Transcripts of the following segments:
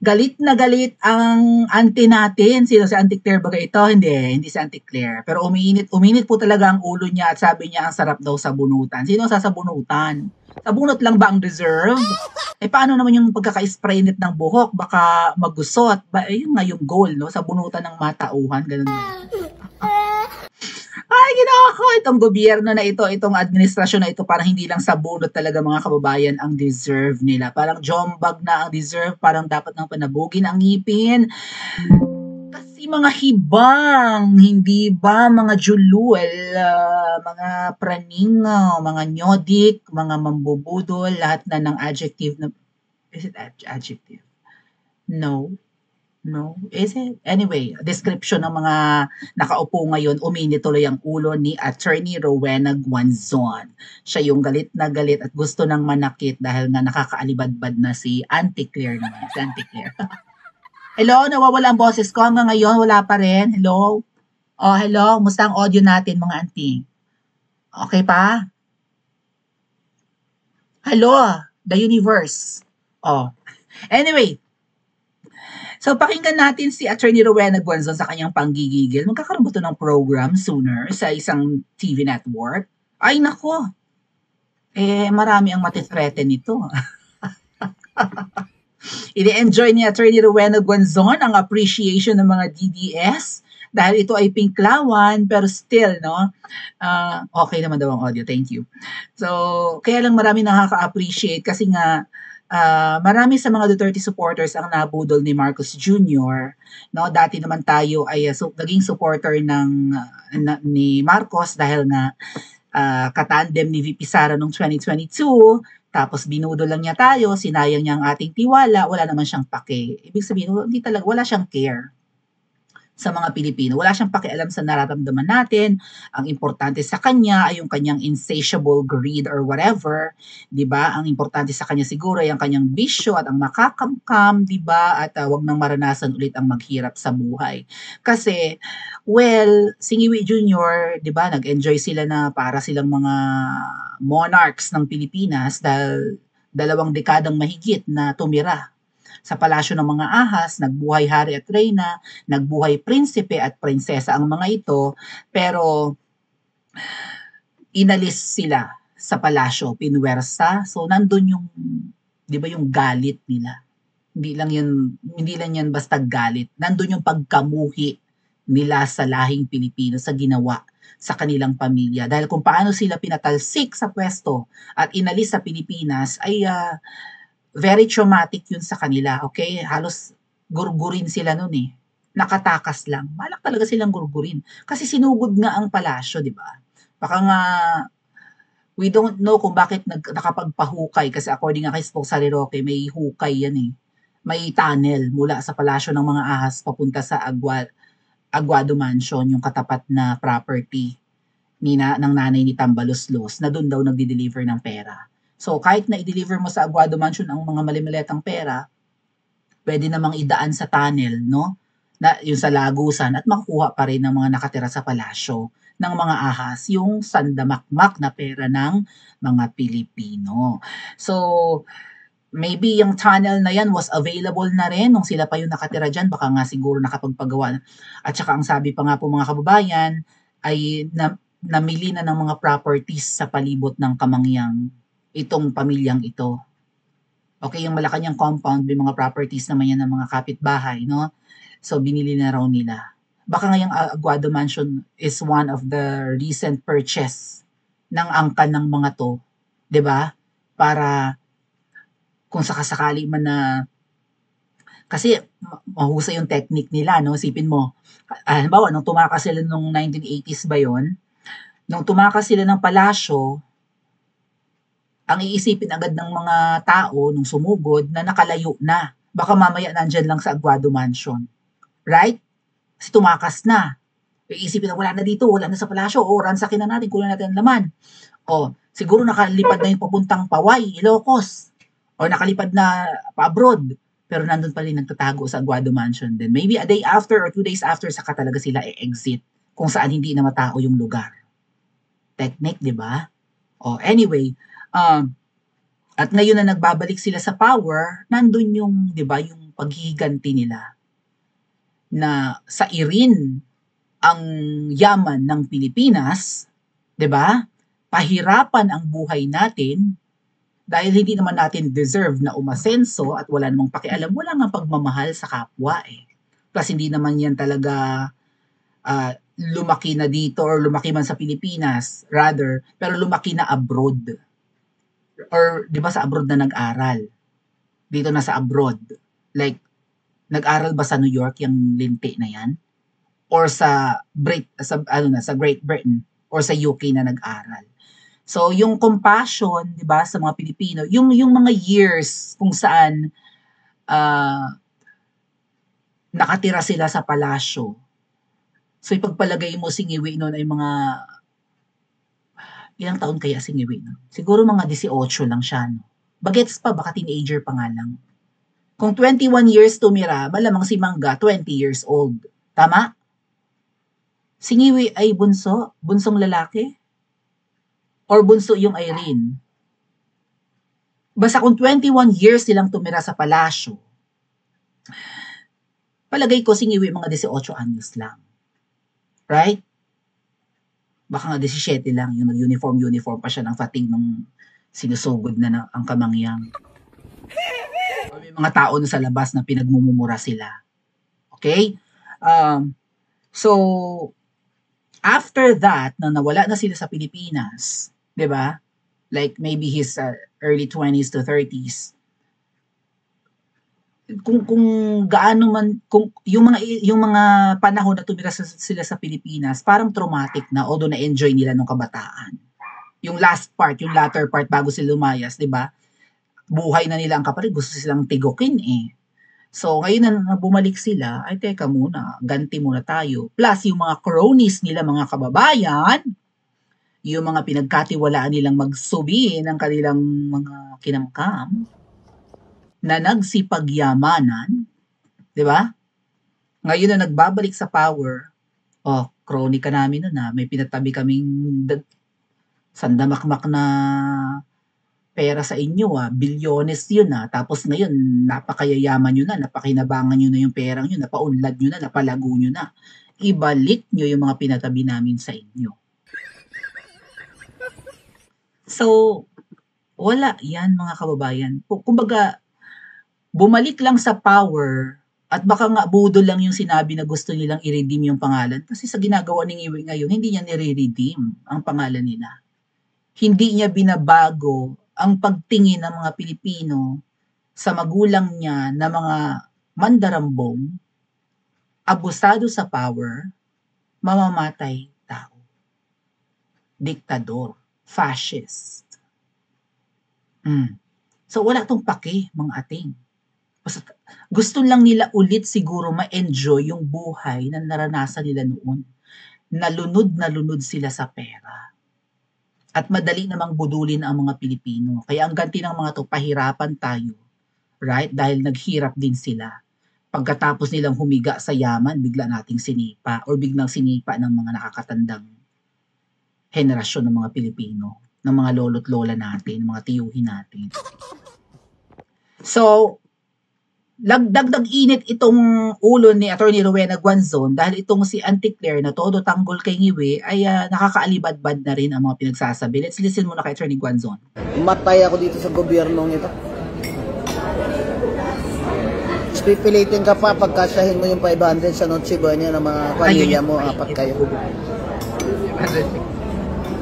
Galit na galit ang auntie natin. Sino si Auntie Claire ba ito? Hindi si Auntie Claire. Pero uminit po talaga ang ulo niya at sabi niya ang sarap daw sa bunutan. Sino sa sabunutan? Sabunot lang ba ang deserve? Paano naman yung pagkaka-spray net ng buhok? Baka magusot. Yun nga yung goal, no? Sabunutan ng matauhan. Ganun ba yun? Ay, ginawa ko itong gobyerno na ito, itong administrasyon na ito, parang hindi lang sa bunot talaga mga kababayan ang deserve nila. Parang jombag na ang deserve, parang dapat nang panabugin ang ngipin. Kasi mga hibang, hindi ba mga julul, mga praning, mga nyodik, mga mambubudol, lahat na ng adjective na, is it adjective? No. No? Is it? Anyway, description ng mga nakaupo ngayon, uminit tuloy ang ulo ni Attorney Rowena Guanzon. Siya yung galit na galit at gusto nang manakit dahil nga nakakaalibadbad na si Auntie Claire naman. Si Auntie Claire. Hello, nawawala ang boses ko hanggang ngayon, wala pa rin. Hello? Oh, hello, musta ang audio natin mga auntie? Okay pa? Hello, the universe. Oh. Anyway, so, pakinggan natin si Attorney Rowena Guanzon sa kanyang panggigigil. Magkakaroon ba ito ng program sooner sa isang TV network? Ay, nako. Marami ang matithreaten nito. Ini-enjoy ni Attorney Rowena Guanzon ang appreciation ng mga DDS dahil ito ay pinklawan, pero still, no? Okay naman daw ang audio. Thank you. So, kaya lang marami nakaka-appreciate kasi nga, marami sa mga Duterte supporters ang nabudol ni Marcos Jr. No, dati naman tayo ay naging supporter ni Marcos dahil nga katandem ni VP Sara noong 2022, tapos binudol lang niya tayo, sinayang niya ang ating tiwala, wala naman siyang pake. Ibig sabihin, wala siyang care sa mga Pilipino. Wala siyang pakialam sa nararamdaman natin. Ang importante sa kanya ay yung kanyang insatiable greed or whatever, 'di ba? Ang importante sa kanya siguro ay ang kanyang bisyo at ang makakamkam, 'di ba? At wag nang maranasan ulit ang maghirap sa buhay. Kasi Singiwi Jr., 'di ba? Nag-enjoy sila na para silang mga monarchs ng Pilipinas dahil 2 dekadang mahigit na tumira sa palasyo ng mga ahas, nagbuhay hari at reyna, nagbuhay prinsipe at prinsesa ang mga ito, pero inalis sila sa palasyo, pinwersa. So nandun yung, 'di ba, yung galit nila. Hindi lang yan basta galit. Nandun yung pagkamuhi nila sa lahing Pilipino sa ginawa sa kanilang pamilya. Dahil kung paano sila pinatalsik sa pwesto at inalis sa Pilipinas ay very traumatic yun sa kanila, okay? Halos gurgurin sila nun eh. Nakatakas lang. Balak talaga silang gurgurin. Kasi sinugod nga ang palasyo, di ba? Baka nga, we don't know kung bakit nakapagpahukay. Kasi according nga kay Spokesman Roque, may hukay yan eh. May tunnel mula sa palasyo ng mga ahas papunta sa Aguado Mansion, yung katapat na property ng nanay ni Tambaloslos, na doon daw nagdi-deliver ng pera. So, kahit na i-deliver mo sa Aguado Mansion ang mga malimaletang pera, pwede namang idaan sa tunnel, no? Yung sa Lagusan at makukuha pa rin ng mga nakatira sa palasyo ng mga ahas yung sandamakmak na pera ng mga Pilipino. So, maybe yung tunnel na yan was available na rin nung sila pa yung nakatira dyan. Baka nga siguro nakapagpagawa. At saka ang sabi pa nga po mga kababayan ay namili na ng mga properties sa palibot ng Kamangyang itong pamilyang ito. Okay, yung Malacanang compound, may mga properties naman yan ng mga kapitbahay, no? So, binili na raw nila. Baka ngayong Aguado Mansion is one of the recent purchase ng angkan ng mga to, 'di ba? Para kung sakasakali man na, kasi mahusay yung technique nila, no? Isipin mo, halimbawa, nung tumakas sila nung 1980s ba yon? Nung tumakas sila ng palasyo, ang iisipin agad ng mga tao nung sumugod na nakalayo na. Baka mamaya nandyan lang sa Aguado Mansion. Right? Kasi tumakas na. Iisipin na wala na dito, wala na sa palasyo, o ransakin na natin, kulang natin ang laman. O, siguro nakalipad na yung papuntang Paway, Ilocos, o nakalipad na pa-abroad, pero nandun pa rin nagtatago sa Aguado Mansion. Then maybe a day after or 2 days after, saka talaga sila i-exit kung saan hindi na matao yung lugar. Technique, di ba? O, anyway, at ngayon na nagbabalik sila sa power, nandun yung, di ba, yung paghihiganti nila na sairin ang yaman ng Pilipinas, 'di ba? Pahirapan ang buhay natin dahil hindi naman natin deserve na umasenso at wala namang pakialam, wala ngang pagmamahal sa kapwa eh. Plus hindi naman yan talaga lumaki na dito or lumaki man sa Pilipinas, rather, pero lumaki na abroad. Or 'di ba sa abroad na nag-aral? Dito na sa abroad. Like nag-aral ba sa New York yung linti na yan? Or sa sa Great Britain or sa UK na nag-aral. So yung compassion, 'di ba, sa mga Pilipino, yung mga years kung saan nakatira sila sa palasyo. So ipagpalagay mo si Ngiwi noon ay mga ilang taon kaya si Ngiwi no? Siguro mga 18 lang siya no. Bagets pa, baka teenager pa nga lang. Kung 21 years tumira, malamang si Mangga 20 years old. Tama? Si Ngiwi ay bunsong lalaki? Or bunso yung Irene? Basta kung 21 years silang tumira sa palasyo, palagay ko si Ngiwi mga 18 anyos lang. Right? Baka nga 17 lang, yung nag-uniform pa siya ng fating nung sinusugod na ang kamangyang. Or may mga tao na sa labas na pinagmumumura sila. Okay? So, after that, na nawala na sila sa Pilipinas, 'di ba? Like maybe his early 20s to 30s. Kung gaano man kung yung mga panahon na tumira sila sa Pilipinas, parang traumatic na although na-enjoy nila nung kabataan. Yung latter part bago sila lumayas, 'di ba? Buhay na nila ang kapatid, gusto silang tigokin eh. So, ngayon na bumalik sila, ay teka muna, ganti muna tayo. Plus, yung mga cronies nila, mga kababayan, yung mga pinagkatiwalaan nilang magsubi ng kanilang mga kinamkam, na nagsipagyamanan, di ba? Ngayon na nagbabalik sa power, kronika namin nun na may pinatabi kaming sandamakmak na pera sa inyo bilyones yun tapos ngayon napakayayaman nyo na, napakinabangan nyo na yung perang nyo, napaunlad nyo na, napalago nyo na. Ibalik nyo yung mga pinatabi namin sa inyo. So, wala yan mga kababayan. Kumbaga, bumalik lang sa power at baka nga budol lang yung sinabi na gusto nilang i-redeem yung pangalan. Kasi sa ginagawa ng Ngiwi ngayon, hindi niya nire-redeem ang pangalan nila. Hindi niya binabago ang pagtingin ng mga Pilipino sa magulang niya na mga mandarambong, abusado sa power, mamamatay tao, diktador, fascist. So wala tong pake mga ating. Gusto lang nila ulit siguro ma-enjoy yung buhay na naranasan nila noon. Nalunod sila sa pera. At madali namang budulin ang mga Pilipino. Kaya ang ganti ng mga to, pahirapan tayo. Right? Dahil naghirap din sila. Pagkatapos nilang humiga sa yaman, bigla nating sinipa or biglang sinipa ng mga nakakatandang henerasyon ng mga Pilipino, ng mga lolo't lola natin, mga tiyuhin natin. So, dagdag init itong ulo ni Attorney Rowena Guanzon dahil itong si Auntie Claire na todo tanggol kay Ngiwi ay nakakaalibad-bad na rin ang mga pinagsasabi. Let's listen muna kay Attorney Guanzon. Matay ako dito sa gobyernong ito. Pipilitin ka pa pagkasyahin mo yung 500 sa Noche Buena ng mga pamilya mo, apat kayo.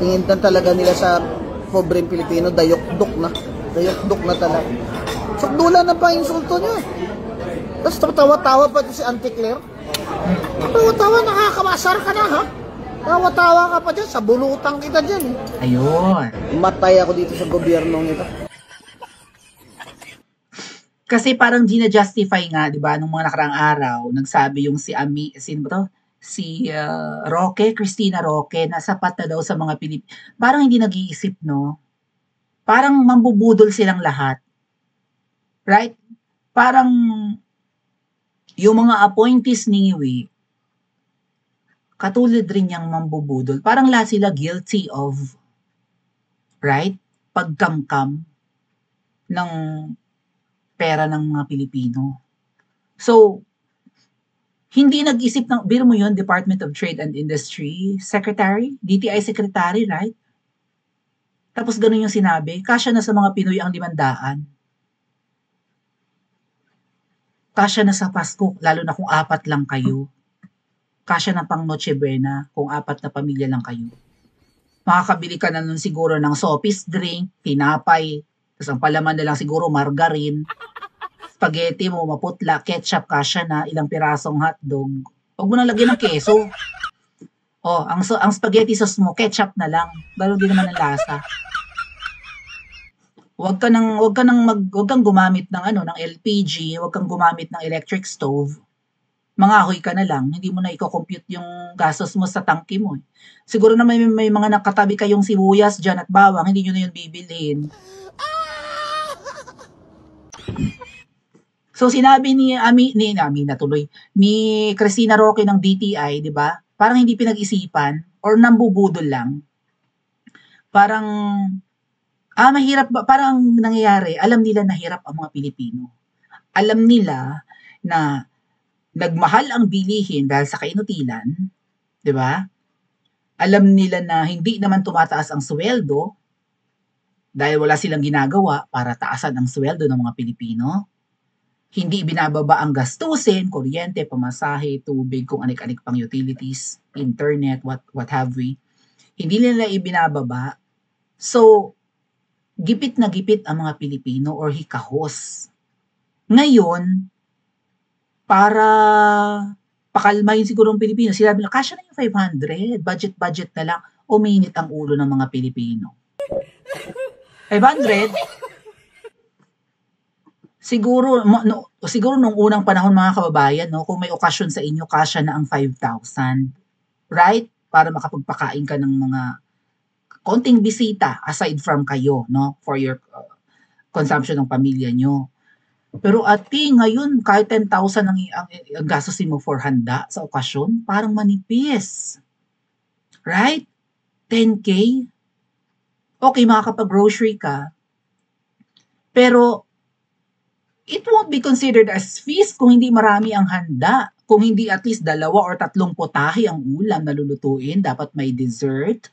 Tingin talaga nila sa pobreng Pilipino, dayok-dok na. Dayok-dok na talaga. Sukdula na pa insulto niya. Tapos tawa-tawa pa si Auntie Claire. Tawa-tawa, nakakamasar ka na ha? Tawa-tawa ka pa dyan, sa bulutang kita dyan. Ayun. Matay ako dito sa gobyernong ito. Kasi parang gina-justify nga, di ba, nung mga nakaraang araw, nagsabi yung si Roque, Cristina Roque, na sapat na daw sa mga Pilipino. Parang hindi nag-iisip, no? Parang mambubudol silang lahat. Right? Parang yung mga appointees ni Ngiwi, katulad rin niyang mambubudol. Parang lahat sila guilty of, right? Pagkamkam ng pera ng mga Pilipino. So, hindi nag-isip ng, biro mo yun, Department of Trade and Industry Secretary, DTI Secretary, right? Tapos ganun yung sinabi, kasya na sa mga Pinoy ang 500. Kasya na sa Pasko, lalo na kung 4 lang kayo. Kasya na pang Noche Buena kung 4 na pamilya lang kayo. Makakabili ka na nun siguro ng soft drink, tinapay, tapos ang palaman na lang siguro margarine, spaghetti mo, maputla, ketchup, kasya na, ilang pirasong hotdog. Huwag mo nang lagyan ng keso. Oh, ang spaghetti sauce mo, ketchup na lang. Ganun din naman ang lasa. Huwag kang gumamit ng ng LPG, huwag kang gumamit ng electric stove. Mangahoy ka na lang, hindi mo na i-compute yung gastos mo sa tangke mo. Siguro na may mga nakatabi kayong sibuyas dyan at bawang, hindi nyo na yun bibilhin. So sinabi ni Cristina Roque ng DTI, 'di ba? Parang hindi pinag-isipan or nambubudol lang. Parang mahirap ba? Parang nangyayari, alam nila na hirap ang mga Pilipino. Alam nila na nagmahal ang bilihin dahil sa kainutilan, 'di ba? Alam nila na hindi naman tumataas ang sweldo dahil wala silang ginagawa para taasan ang sweldo ng mga Pilipino. Hindi binababa ang gastusin, kuryente, pamasahe, tubig, kung anik-anik pang utilities, internet, what have we. Hindi nila ibinababa. So, gipit na gipit ang mga Pilipino or hikahos. Ngayon, para pakalmahin siguro ng Pilipino, sinabi na, kasya na yung 500, budget na lang, uminit ang ulo ng mga Pilipino. 500? Siguro nung unang panahon mga kababayan, no, kung may okasyon sa inyo, kasya na ang 5,000. Right? Para makapagpakain ka ng mga konting bisita aside from kayo, no, for your consumption ng pamilya nyo. Pero ngayon, kahit 10,000 ang gastusin mo for handa sa okasyon, parang manipis. Right? 10K? Okay, makakapag-grocery ka. Pero, it won't be considered as feast kung hindi marami ang handa. Kung hindi at least 2 or 3 putahe ang ulam na lulutuin, dapat may dessert.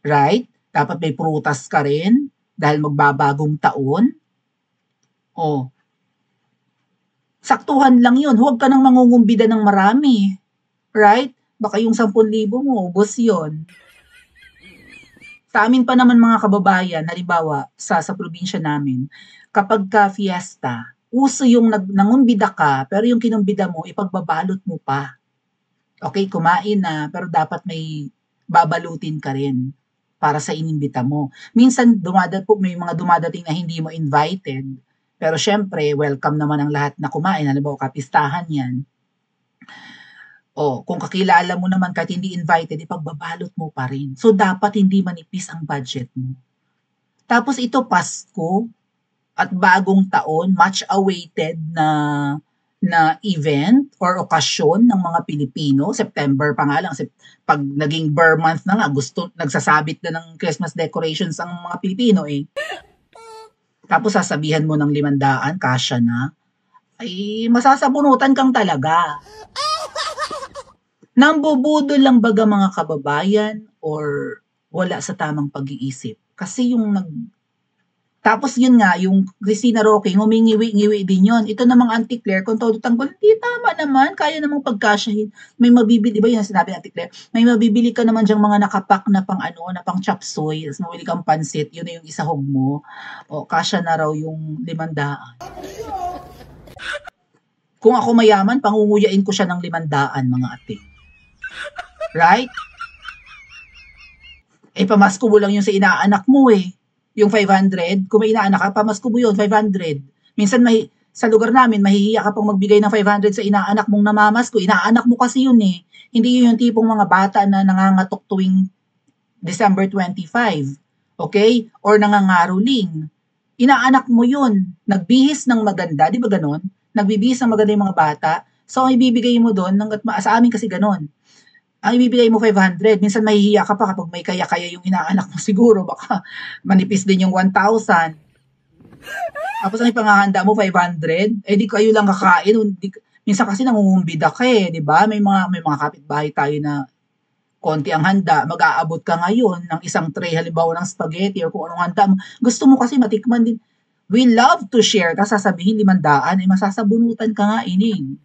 Right? Dapat may prutas ka rin dahil magbabagong taon. Oh. Saktuhan lang yun. Huwag ka nang mangungumbida ng marami. Right? Baka yung 10,000 mo, ubos yun. Sa amin pa naman mga kababayan, halimbawa sa probinsya namin, kapag ka fiesta, uso yung nangumbida ka, pero yung kinumbida mo, ipagbabalot mo pa. Okay, kumain na, pero dapat may babalutin ka rin para sa inimbita mo. Minsan, may mga dumadating na hindi mo invited, pero syempre, welcome naman ang lahat na kumain. Halimbawa, kapistahan yan. Kung kakilala mo naman kahit hindi invited, ipagbabalot mo pa rin. So, dapat hindi manipis ang budget mo. Tapos ito, Pasko at bagong taon, much awaited na event or okasyon ng mga Pilipino. September pa nga lang, pag naging Burr month na nga, nagsasabit na ng Christmas decorations ang mga Pilipino eh. Tapos sasabihan mo ng 500, kasya na, ay masasabunutan kang talaga. Nambubudol lang baga mga kababayan or wala sa tamang pag-iisip? Kasi tapos yun nga, yung Cristina Roque, humingiwi-ngiwi din yun. Ito namang Auntie Claire, kung todo tanggol, hindi tama naman, kaya namang pagkasyahin. May mabibili, ba yun sinabi ng Auntie Claire? May mabibili ka naman dyang mga nakapak na pang chop suey, tapos mabili kang pansit, yun na yung isahog mo. Kasya na raw yung 500. Kung ako mayaman, pangunguyain ko siya ng 500, mga ate. Right? Pamasko mo lang yung sa inaanak mo eh. Yung 500, kung may inaanak ka, pamasko mo yun, 500. Minsan sa lugar namin, mahihiya ka pang magbigay ng 500 sa inaanak mong namamasko. Inaanak mo kasi yun eh. Hindi yun yung tipong mga bata na nangangatok tuwing December 25. Okay? Or nangangaroling. Inaanak mo yun. Nagbihis ng maganda, di ba ganon? Nagbibihis ng maganda yung mga bata. So, ang ibibigay mo doon, sa amin kasi ganon. Ang ibibigay mo 500, minsan mahihiya ka pa kapag may kaya-kaya yung inaanak mo siguro, baka manipis din yung 1,000. Tapos ang ipangahanda mo 500, eh di kayo lang kakain. Minsan kasi nangungumbida ka eh, di ba? May mga kapitbahay tayo na konti ang handa, mag-aabot ka ngayon ng isang tray halimbawa ng spaghetti or kung anong handa mo. Gusto mo kasi matikman din. We love to share. Tapos sasabihin 500, eh masasabunutan ka nga ining.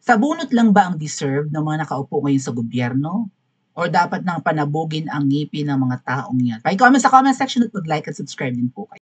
Sabunot lang ba ang deserve ng mga nakaupo ngayon sa gobyerno? Or dapat nang panabugin ang ngipin ng mga taong yan? Paki-comment sa comment section at mag-like at subscribe din po kayo.